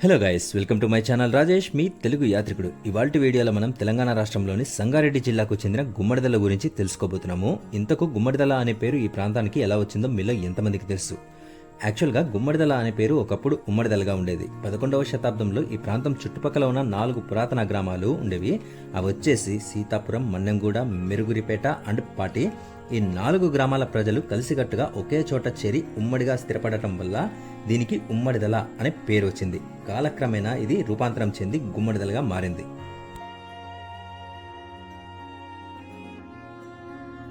Hello guys, welcome to my channel Rajesh, మీ తెలుగు యాత్రికుడు. ఇవాల్టి వీడియోలో మనం తెలంగాణ రాష్ట్రంలోని సంగారెడ్డి జిల్లాకు చెందిన గుమ్మడిదల గురించి తెలుసుకోబోతున్నాము. ఇంతకు గుమ్మడిదల అనే పేరు ఈ ప్రాంతానికి ఎలా వచ్చిందో మీలో ఎంతమందికి తెలుసు? యాక్చువల్గా గుమ్మడిదల అనే పేరు ఒకప్పుడు ఉమ్మడిదలగా ఉండేది. 11వ శతాబ్దంలో ఈ ప్రాంతం చుట్టుపక్కల ఉన్న 4 పురాతన గ్రామాలు ఉండేవి. అవి వచ్చేసి సీతాపురం, మన్నెంగూడ, మెరుగురిపేట అండ్ పాటి. ఈ 4 గ్రామాల ప్రజలు కలిసికట్టుగా ఒకే చోట చేరి ఉమ్మడిగా స్థిరపడటం వల్ల దీనికి ఉమ్మడిదల అనే పేరు వచ్చింది. కాలక్రమేణా ఇది రూపాంతరం చెంది గుమ్మడిదలగా మారింది.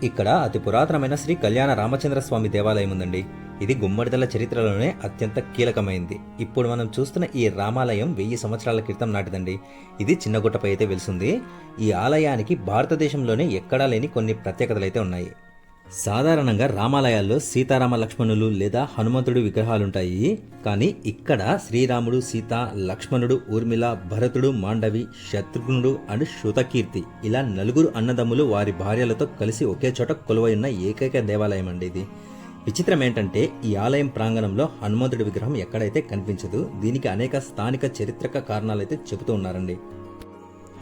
ఇక్కడ అతి పురాతనమైన శ్రీ కళ్యాణ రామచంద్ర స్వామి దేవాలయం ఉందండి. ఇది గుమ్మడిదల చరిత్రలోనే అత్యంత కీలకమైంది. ఇప్పుడు మనం చూస్తున్న ఈ రామాలయం 1000 సంవత్సరాల క్రితం నాటిదండి. ఇది చిన్నగుట్టపై అయితే వెలుసుంది. ఈ ఆలయానికి భారతదేశంలోనే ఎక్కడా లేని కొన్ని ప్రత్యేకతలు అయితే ఉన్నాయి. సాధారణంగా రామాలయాల్లో సీతారామ లక్ష్మణులు లేదా హనుమంతుడి విగ్రహాలుంటాయి. కానీ ఇక్కడ శ్రీరాముడు, సీత, లక్ష్మణుడు, ఊర్మిళ, భరతుడు, మాండవి, శత్రుఘ్నుడు అండ్ శృతకీర్తి ఇలా 4 అన్నదమ్ములు వారి భార్యలతో కలిసి ఒకే చోట కొలువై ఉన్న ఏకైక దేవాలయం అండి ఇది. విచిత్రం ఏంటంటే ఈ ఆలయం ప్రాంగణంలో హనుమంతుడి విగ్రహం ఎక్కడైతే కనిపించదు. దీనికి అనేక స్థానిక చారిత్రక కారణాలైతే చెబుతూ ఉన్నారండి.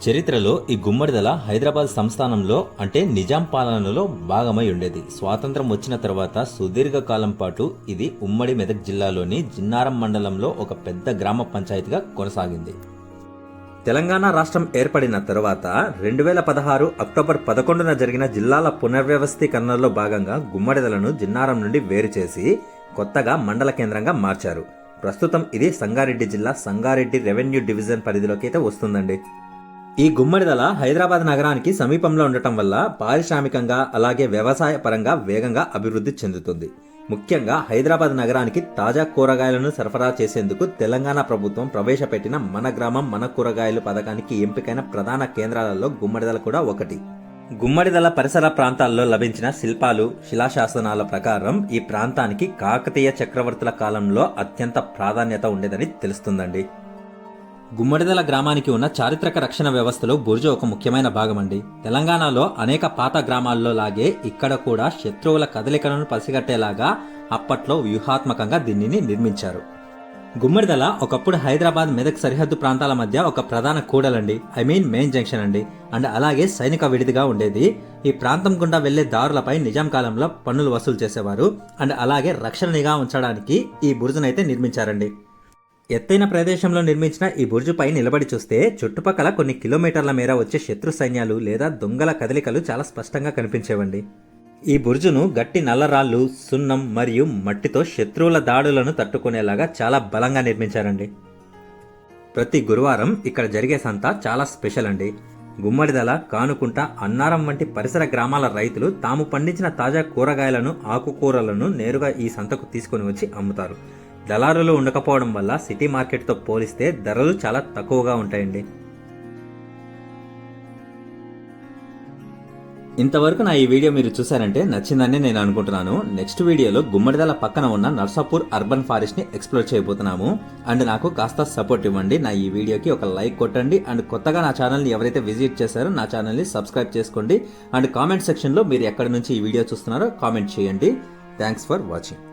చరిత్రలో ఈ గుమ్మడిదల హైదరాబాద్ సంస్థానంలో అంటే నిజాం పాలనలో భాగమై ఉండేది. స్వాతంత్రం వచ్చిన తర్వాత సుదీర్ఘ కాలం పాటు ఇది ఉమ్మడి మెదక్ జిల్లాలోని జిన్నారం మండలంలో ఒక పెద్ద గ్రామ పంచాయతీగా కొనసాగింది. తెలంగాణ రాష్ట్రం ఏర్పడిన తరువాత 2016 అక్టోబర్ 11న జరిగిన జిల్లాల పునర్వ్యవస్థీకరణలో భాగంగా గుమ్మడిదలను జిన్నారం నుండి వేరు చేసి కొత్తగా మండల కేంద్రంగా మార్చారు. ప్రస్తుతం ఇది సంగారెడ్డి జిల్లా సంగారెడ్డి రెవెన్యూ డివిజన్ పరిధిలోకి అయితే వస్తుందండి. ఈ గుమ్మడిదల హైదరాబాద్ నగరానికి సమీపంలో ఉండటం వల్ల పారిశ్రామికంగా అలాగే వ్యవసాయ పరంగా వేగంగా అభివృద్ధి చెందుతుంది. ముఖ్యంగా హైదరాబాద్ నగరానికి తాజా కూరగాయలను సరఫరా చేసేందుకు తెలంగాణ ప్రభుత్వం ప్రవేశపెట్టిన మన గ్రామం మన కూరగాయలు పథకానికి ఎంపికైన ప్రధాన కేంద్రాలలో గుమ్మడిదల కూడా ఒకటి. గుమ్మడిదల పరిసర ప్రాంతాల్లో లభించిన శిల్పాలు, శిలాశాసనాల ప్రకారం ఈ ప్రాంతానికి కాకతీయ చక్రవర్తుల కాలంలో అత్యంత ప్రాధాన్యత ఉండేదని తెలుస్తుందండి. గుమ్మడిదల గ్రామానికి ఉన్న చారిత్రక రక్షణ వ్యవస్థలో బుర్జు ఒక ముఖ్యమైన భాగమండి. తెలంగాణలో అనేక పాత గ్రామాల్లో లాగే ఇక్కడ కూడా శత్రువుల కదలికలను పసిగట్టేలాగా అప్పట్లో వ్యూహాత్మకంగా దీనిని నిర్మించారు. గుమ్మడిదల ఒకప్పుడు హైదరాబాద్ మెదక్ సరిహద్దు ప్రాంతాల మధ్య ఒక ప్రధాన కూడలండి. మెయిన్ జంక్షన్ అండి. అండ్ అలాగే సైనిక విడిదిగా ఉండేది. ఈ ప్రాంతం గుండా వెళ్లే దారులపై నిజాం కాలంలో పన్నులు వసూలు చేసేవారు. అండ్ అలాగే రక్షణ నిఘా ఉంచడానికి ఈ బుర్జునైతే నిర్మించారండి. ఎత్తైన ప్రదేశంలో నిర్మించిన ఈ బుర్జుపై నిలబడి చూస్తే చుట్టుపక్కల కొన్ని కిలోమీటర్ల మేర వచ్చే శత్రు సైన్యాలు లేదా దొంగల కదలికలు చాలా స్పష్టంగా కనిపించేవండి. ఈ బుర్జును గట్టి నల్లరాళ్లు, సున్నం మరియు మట్టితో శత్రువుల దాడులను తట్టుకునేలాగా చాలా బలంగా నిర్మించారండి. ప్రతి గురువారం ఇక్కడ జరిగే సంత చాలా స్పెషల్ అండి. గుమ్మడిదల, కానుకుంట, అన్నారం వంటి పరిసర గ్రామాల రైతులు తాము పండించిన తాజా కూరగాయలను, ఆకుకూరలను నేరుగా ఈ సంతకు తీసుకొని వచ్చి అమ్ముతారు. దళారులు ఉండకపోవడం వల్ల సిటీ మార్కెట్తో పోలిస్తే ధరలు చాలా తక్కువగా ఉంటాయండి. ఇంతవరకు నా ఈ వీడియో మీరు చూసారంటే నచ్చిందని నేను అనుకుంటున్నాను. నెక్స్ట్ వీడియోలో గుమ్మడిదల పక్కన ఉన్న నర్సాపూర్ అర్బన్ ఫారెస్ట్ ని ఎక్స్ప్లోర్ చేయబోతున్నాము. అండ్ నాకు కాస్త సపోర్ట్ ఇవ్వండి. నా ఈ వీడియోకి ఒక లైక్ కొట్టండి. అండ్ కొత్తగా నా ఛానల్ని ఎవరైతే విజిట్ చేశారో నా ఛానల్ని సబ్స్క్రైబ్ చేసుకోండి. అండ్ కామెంట్ సెక్షన్లో మీరు ఎక్కడి నుంచి ఈ వీడియో చూస్తున్నారో కామెంట్ చేయండి. Thanks for watching.